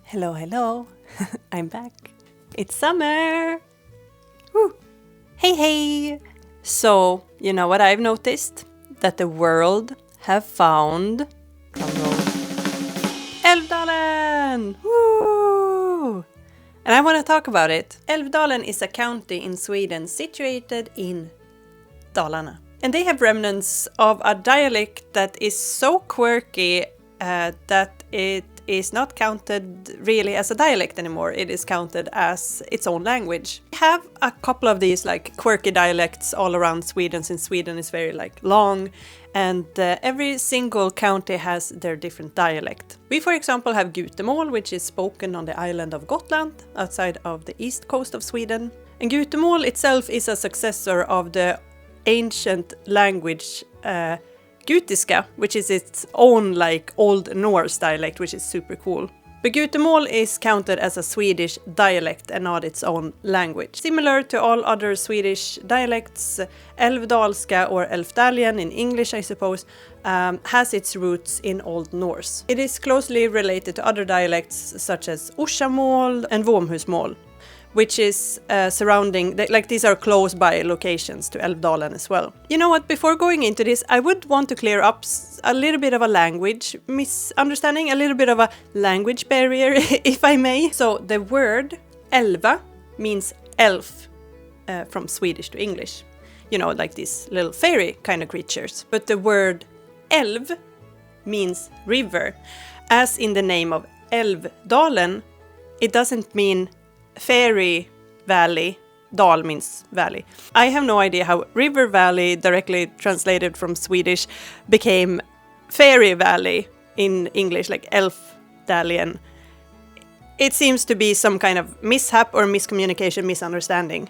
Hello, hello. I'm back. It's summer. Woo. Hey, hey. So, you know what I've noticed? That the world have found Älvdalen. Woo! And I want to talk about it. Älvdalen is a county in Sweden situated in Dalarna. And they have remnants of a dialect that is so quirky that it is not counted really as a dialect anymore. It is counted as its own language. We have a couple of these like quirky dialects all around Sweden, since Sweden is very like long, and every single county has their different dialect. We, for example, have Gutemål, which is spoken on the island of Gotland, outside of the east coast of Sweden. And Gutemål itself is a successor of the ancient language Gutiska, which is its own like Old Norse dialect, which is super cool. But Gutemål is counted as a Swedish dialect and not its own language. Similar to all other Swedish dialects, Älvdalska, or Elfdalian in English I suppose, has its roots in Old Norse. It is closely related to other dialects such as Orsamål and Våmhusmål, which is surrounding, like these are close by locations to Älvdalen as well. You know what, before going into this, I would want to clear up a little bit of a language misunderstanding, a little bit of a language barrier, if I may. So the word Älva means elf from Swedish to English. You know, like these little fairy kind of creatures. But the word älv means river. As in the name of Älvdalen, it doesn't mean fairy valley. Dal means valley. I have no idea how river valley, directly translated from Swedish, became fairy valley in English, like Elfdalian. It seems to be some kind of mishap or miscommunication, misunderstanding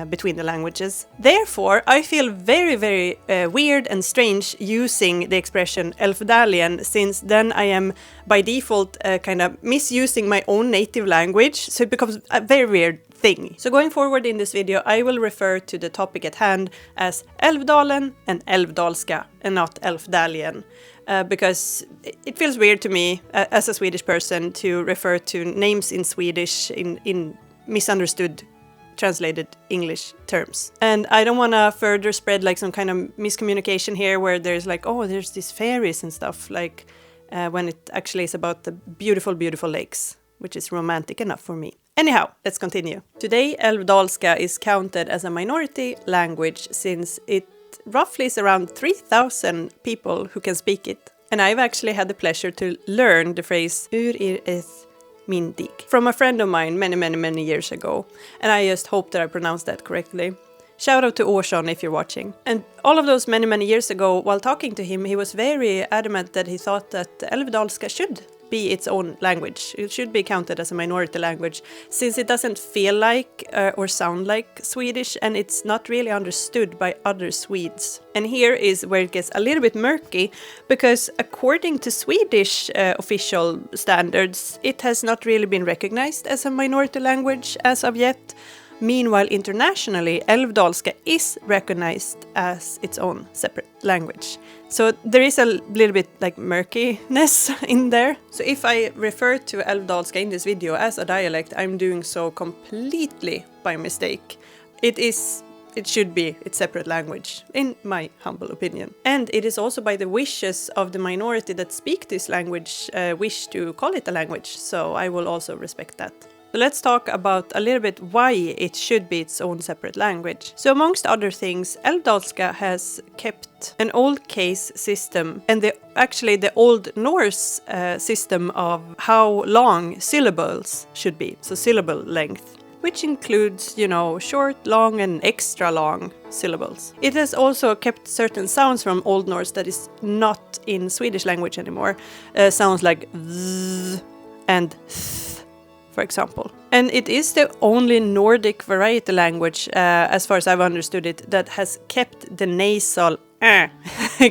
between the languages. Therefore, I feel very, very weird and strange using the expression Elfdalian, since then I am by default kind of misusing my own native language, so it becomes a very weird thing. So going forward in this video, I will refer to the topic at hand as Älvdalen and Älvdalska and not Elfdalian, because it feels weird to me as a Swedish person to refer to names in Swedish in misunderstood translated English terms. And I don't want to further spread like some kind of miscommunication here where there's like, oh, there's these fairies and stuff, like when it actually is about the beautiful, beautiful lakes, which is romantic enough for me. Anyhow, let's continue. Today, Älvdalska is counted as a minority language since it roughly is around 3,000 people who can speak it. And I've actually had the pleasure to learn the phrase ur min dig from a friend of mine many years ago, and I just hope that I pronounced that correctly. Shout out to Orson if you're watching. And all of those many years ago, while talking to him, he was very adamant that he thought that Älvdalska should be its own language. It should be counted as a minority language, since it doesn't feel like or sound like Swedish, and it's not really understood by other Swedes. And here is where it gets a little bit murky, because according to Swedish official standards, it has not really been recognized as a minority language as of yet. Meanwhile, internationally, Älvdalska is recognized as its own separate language. So there is a little bit like murkiness in there. So if I refer to Älvdalska in this video as a dialect, I'm doing so completely by mistake. It should be its separate language, in my humble opinion. And it is also by the wishes of the minority that speak this language wish to call it a language, so I will also respect that. So let's talk about a little bit why it should be its own separate language. So amongst other things, Älvdalska has kept an old case system and the Old Norse system of how long syllables should be, so syllable length, which includes, you know, short, long and extra long syllables. It has also kept certain sounds from Old Norse that is not in Swedish language anymore. Sounds like z and th, for example. And it is the only Nordic variety language, as far as I've understood it, that has kept the nasal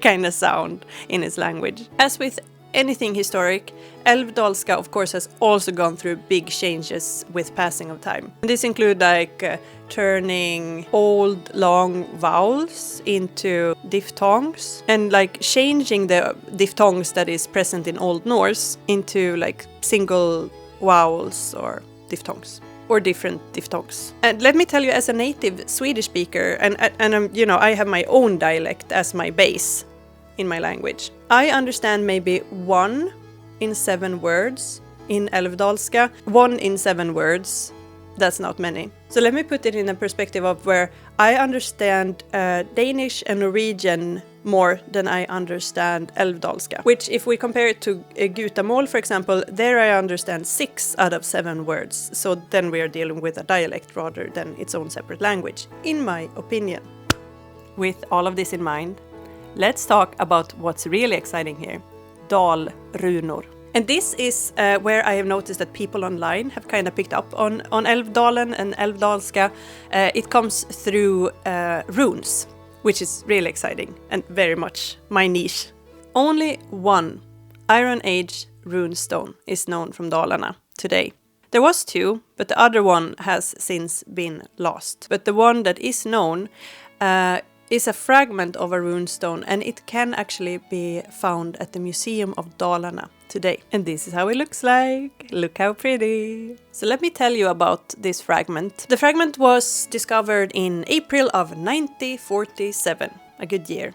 kind of sound in its language. As with anything historic, Älvdalska of course has also gone through big changes with passing of time. This include like turning old long vowels into diphthongs and like changing the diphthongs that is present in Old Norse into like single vowels or diphthongs, or different diphthongs. And let me tell you, as a native Swedish speaker, and I have my own dialect as my base in my language. I understand maybe 1 in 7 words in Älvdalska, 1 in 7 words. That's not many. So let me put it in a perspective of where I understand Danish and Norwegian more than I understand Älvdalska. Which, if we compare it to Gutamål, for example, there I understand 6 out of 7 words. So then we are dealing with a dialect rather than its own separate language, in my opinion. With all of this in mind, let's talk about what's really exciting here. Dalrunor. And this is where I have noticed that people online have kind of picked up on Älvdalen and Älvdalska. It comes through runes, which is really exciting and very much my niche. Only one Iron Age rune stone is known from Dalarna today. There was 2, but the other one has since been lost. But the one that is known is a fragment of a rune stone, and it can actually be found at the Museum of Dalarna today. And this is how it looks like. Look how pretty. So let me tell you about this fragment. The fragment was discovered in April of 1947. A good year,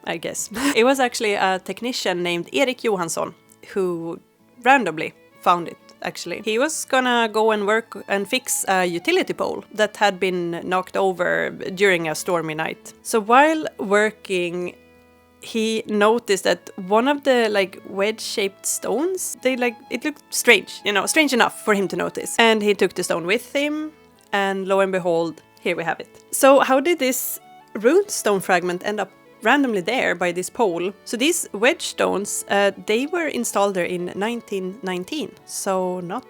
I guess. It was actually a technician named Erik Johansson who randomly found it. Actually, he was gonna go and work and fix a utility pole that had been knocked over during a stormy night. So while working, he noticed that one of the wedge-shaped stones, it looked strange, strange enough for him to notice. And he took the stone with him, and lo and behold, here we have it. So how did this rune stone fragment end up randomly there by this pole? So these wedge stones, they were installed there in 1919, so not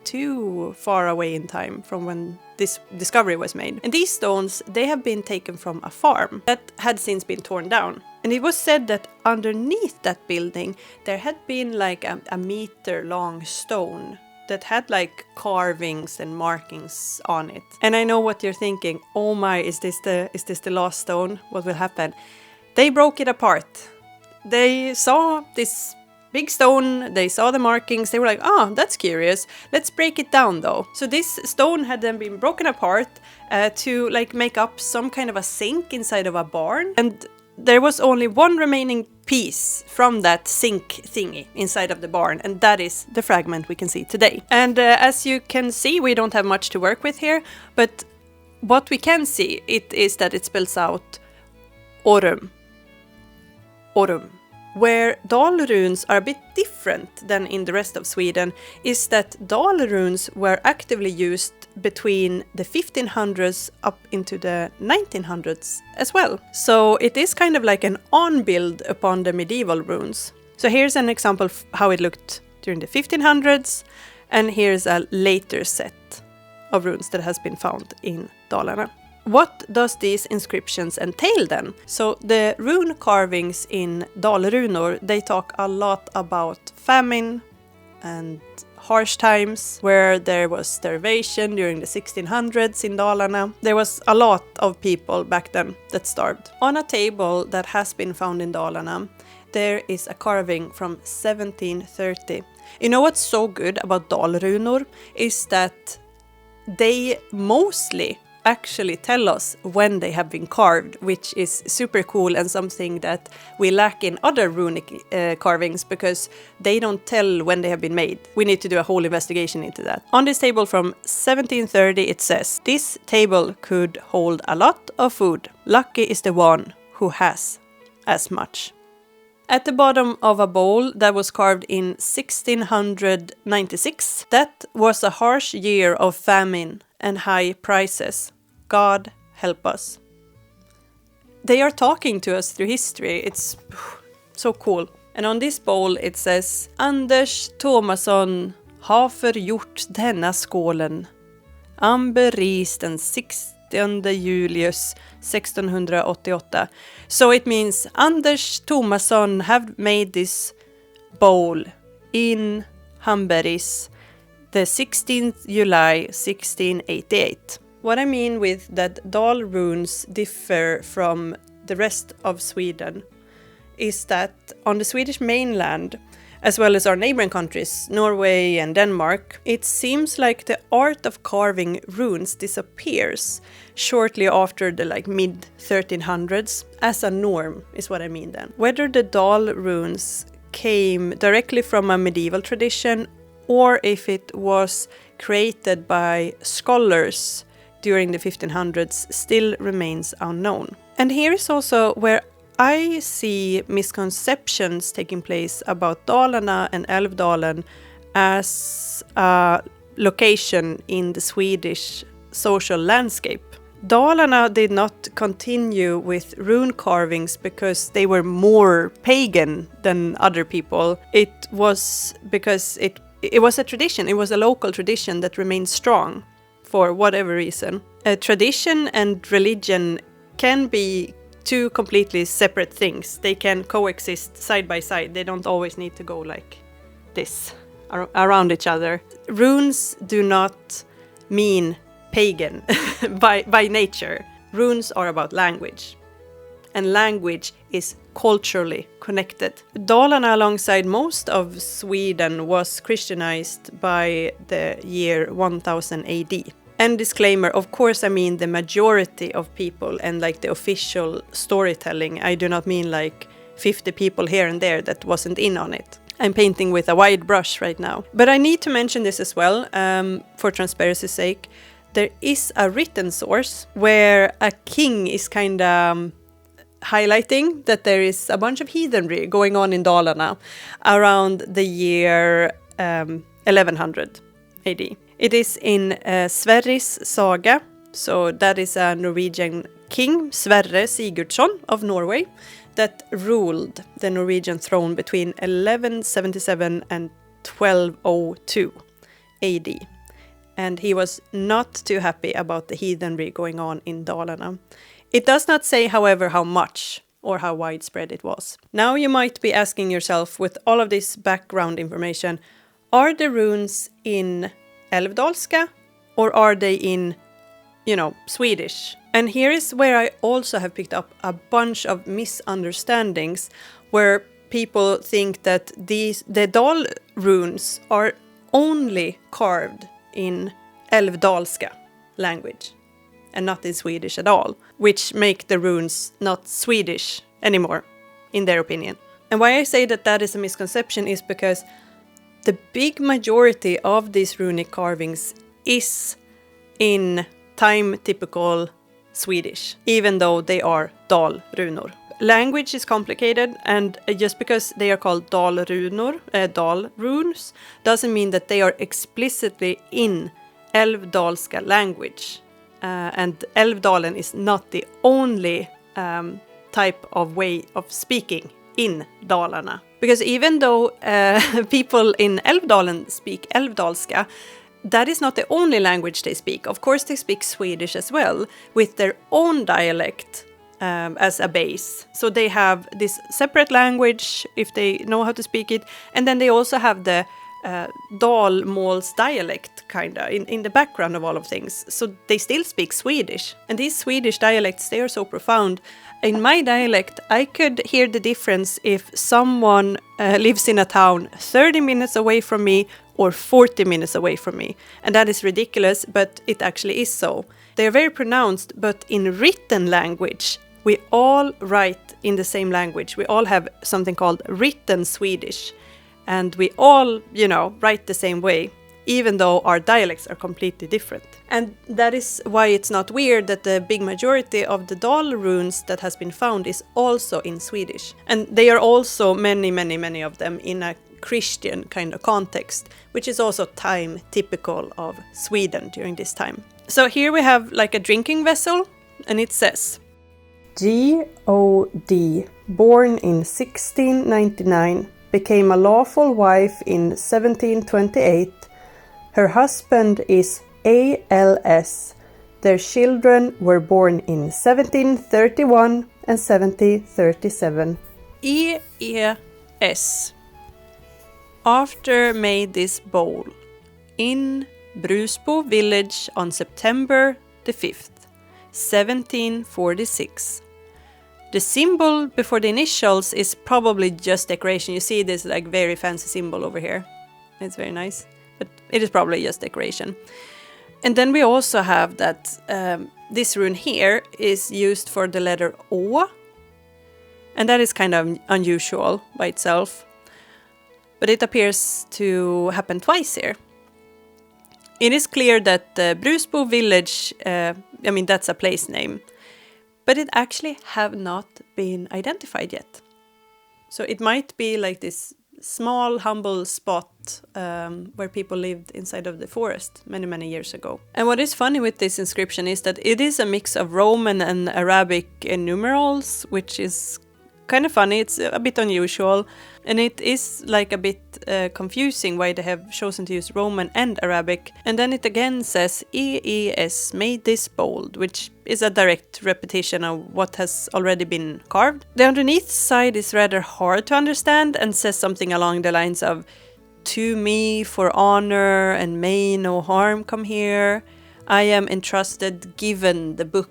too far away in time from when this discovery was made. And these stones, they have been taken from a farm that had since been torn down. And it was said that underneath that building there had been a meter-long stone that had carvings and markings on it. And I know what you're thinking. Oh my, is this the last stone? What will happen? They broke it apart. They saw this big stone, they saw the markings, they were like, that's curious, let's break it down though. So this stone had then been broken apart to make up some kind of a sink inside of a barn. And there was only one remaining piece from that sink thingy inside of the barn, and that is the fragment we can see today. And as you can see, we don't have much to work with here, but what we can see is that it spells out Orum. Where Dal runes are a bit different than in the rest of Sweden is that Dal runes were actively used between the 1500s up into the 1900s as well. So it is kind of like an on-build upon the medieval runes. So here's an example of how it looked during the 1500s, and here's a later set of runes that has been found in Dalarna. What does these inscriptions entail then? So the rune carvings in Dalrunor, they talk a lot about famine and harsh times, where there was starvation during the 1600s in Dalarna. There was a lot of people back then that starved. On a table that has been found in Dalarna, there is a carving from 1730. You know what's so good about Dalrunor is that they mostly actually tell us when they have been carved, which is super cool and something that we lack in other runic carvings, because they don't tell when they have been made. We need to do a whole investigation into that. On this table from 1730 it says, "This table could hold a lot of food. Lucky is the one who has as much." At the bottom of a bowl that was carved in 1696, that was a harsh year of famine and high prices. God help us. They are talking to us through history. It's so cool. And on this bowl it says, "Anders Thomasson har förgjort denna skålen. Amberis den 60 Julius 1688. So it means Anders Thomasson have made this bowl in Hamberis the 16th July 1688. What I mean with that Dal runes differ from the rest of Sweden is that on the Swedish mainland, as well as our neighboring countries, Norway and Denmark, it seems like the art of carving runes disappears shortly after the mid 1300s as a norm, is what I mean then. Whether the Dal runes came directly from a medieval tradition or if it was created by scholars during the 1500s still remains unknown. And here is also where I see misconceptions taking place about Dalarna and Älvdalen as a location in the Swedish social landscape. Dalarna did not continue with rune carvings because they were more pagan than other people. It was because it was a tradition, it was a local tradition that remained strong for whatever reason. A tradition and religion can be two completely separate things. They can coexist side by side. They don't always need to go like this around each other. Runes do not mean pagan by nature. Runes are about language, and language is culturally connected. Dalarna, alongside most of Sweden, was Christianized by the year 1000 AD. And disclaimer, of course I mean the majority of people and the official storytelling. I do not mean 50 people here and there that wasn't in on it. I'm painting with a wide brush right now. But I need to mention this as well, for transparency's sake. There is a written source where a king is kind of highlighting that there is a bunch of heathenry going on in Dalarna around the year 1100 AD. It is in Sverris saga, so that is a Norwegian king, Sverre Sigurdsson of Norway, that ruled the Norwegian throne between 1177 and 1202 AD. And he was not too happy about the heathenry going on in Dalarna. It does not say, however, how much or how widespread it was. Now you might be asking yourself, with all of this background information, are the runes in Älvdalska or are they in, Swedish? And here is where I also have picked up a bunch of misunderstandings where people think that the Dal runes are only carved in Älvdalska language and not in Swedish at all, which make the runes not Swedish anymore, in their opinion. And why I say that is a misconception is because the big majority of these runic carvings is in time-typical Swedish, even though they are Dal runor. Language is complicated, and just because they are called Dal runes, doesn't mean that they are explicitly in Älvdalska language. And Älvdalen is not the only type of way of speaking in Dalarna. Because even though people in Älvdalen speak Älvdalska, that is not the only language they speak. Of course they speak Swedish as well, with their own dialect as a base. So they have this separate language, if they know how to speak it, and then they also have the Dalmåls dialect, kinda, in the background of all of things. So they still speak Swedish. And these Swedish dialects, they are so profound. In my dialect, I could hear the difference if someone lives in a town 30 minutes away from me or 40 minutes away from me. And that is ridiculous, but it actually is so. They are very pronounced, but in written language, we all write in the same language. We all have something called written Swedish. And we all, write the same way, even though our dialects are completely different. And that is why it's not weird that the big majority of the Dal runes that has been found is also in Swedish. And they are also many of them in a Christian kind of context, which is also time typical of Sweden during this time. So here we have a drinking vessel, and it says, G.O.D., born in 1699, became a lawful wife in 1728. Her husband is A.L.S. Their children were born in 1731 and 1737. E.E.S. After made this bowl in Brusbo village on September the 5th, 1746. The symbol before the initials is probably just decoration. You see this like very fancy symbol over here. It's very nice, but it is probably just decoration. And then we also have that this rune here is used for the letter O, and that is kind of unusual by itself. But it appears to happen twice here. It is clear that Brusbo village, that's a place name, but it actually have not been identified yet. So it might be like this small, humble spot where people lived inside of the forest many, many years ago. And what is funny with this inscription is that it is a mix of Roman and Arabic numerals, which is kind of funny. It's a bit unusual, and it is like a bit confusing why they have chosen to use Roman and Arabic. And then it again says EES made this bold, which is a direct repetition of what has already been carved. The underneath side is rather hard to understand and says something along the lines of "To me for honor and may no harm come here. I am entrusted, given the book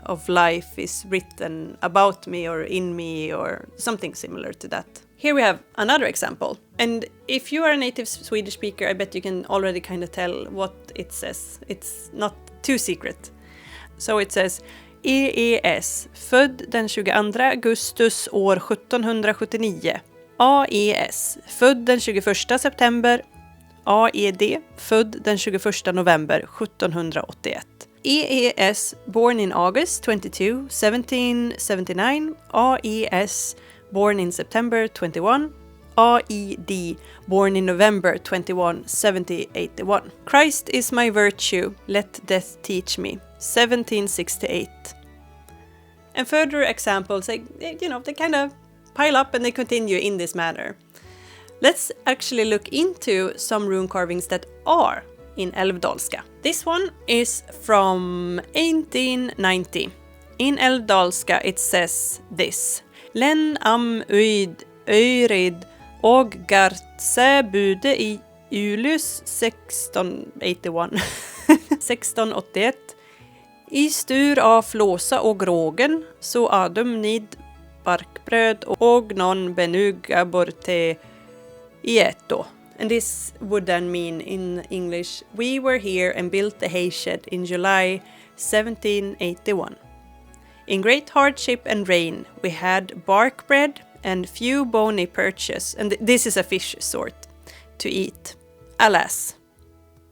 of life is written about me or in me," or something similar to that. Here we have another example. And if you are a native Swedish speaker, I bet you can already kind of tell what it says. It's not too secret. So it says EES, född den 22 augustus år 1779. AES, född den 21 september. AED, född den 21 november 1781. EES, born in August 22, 1779. AES, born in September 21. AED, born in November 21, 1781. Christ is my virtue, let death teach me, 1768. And further examples, they kind of pile up and they continue in this manner. Let's actually look into some rune carvings that are in Älvdalska. This one is from 1890. In Älvdalska it says this: Len am uid örid och gartse bude i Julius 1681. 1681. I stur av flåsa och rågen så adum nid barkbröd och non benuga borte ieto. And this would then mean in English, we were here and built the hay shed in July 1781. In great hardship and rain, we had bark bread and few bony perches, and this is a fish sort, to eat. Alas.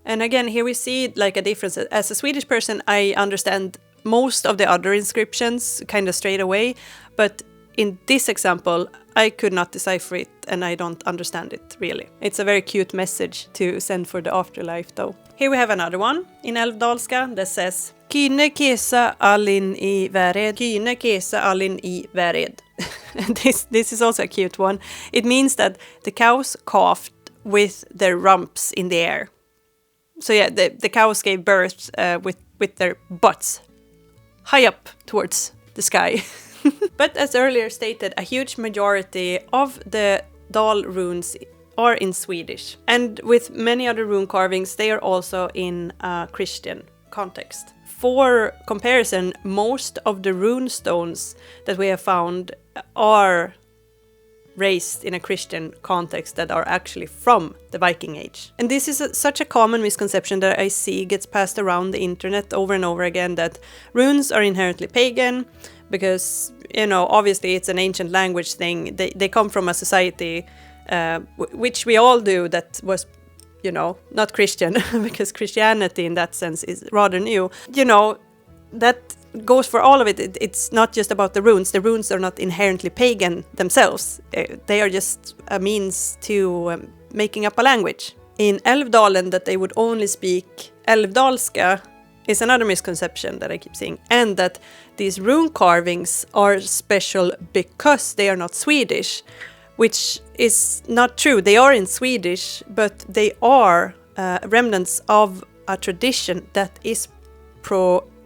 And again, here we see like a difference. As a Swedish person, I understand most of the other inscriptions kind of straight away, but in this example, I could not decipher it and I don't understand it really. It's a very cute message to send for the afterlife though. Here we have another one in Älvdalska that says Kyne kesa allin i väred. Kyne kesa allin i väred. This is also a cute one. It means that the cows calved with their rumps in the air. So yeah, the cows gave birth with their butts high up towards the sky. But as earlier stated, a huge majority of the Dal runes are in Swedish. And with many other rune carvings, they are also in a Christian context. For comparison, most of the rune stones that we have found are raised in a Christian context that are actually from the Viking Age. And this is such a common misconception that I see gets passed around the internet over and over again, that runes are inherently pagan because, obviously it's an ancient language thing. They come from a society, which we all do, that was, not Christian, because Christianity in that sense is rather new. That goes for all of it. It's not just about the runes. The runes are not inherently pagan themselves. They are just a means to making up a language. In Älvdalen, that they would only speak Älvdalska is another misconception that I keep seeing. And that these rune carvings are special because they are not Swedish, which is not true. They are in Swedish, but they are remnants of a tradition that is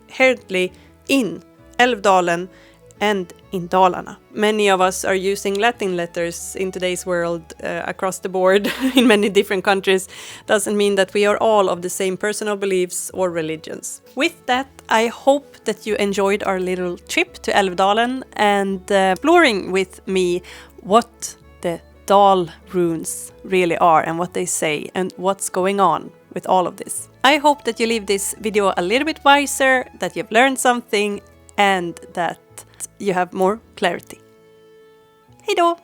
inherently in Älvdalen and in Dalarna. Many of us are using Latin letters in today's world across the board in many different countries. Doesn't mean that we are all of the same personal beliefs or religions. With that, I hope that you enjoyed our little trip to Älvdalen and exploring with me what the Dal runes really are and what they say and what's going on with all of this. I hope that you leave this video a little bit wiser, that you've learned something and that you have more clarity. Hej då!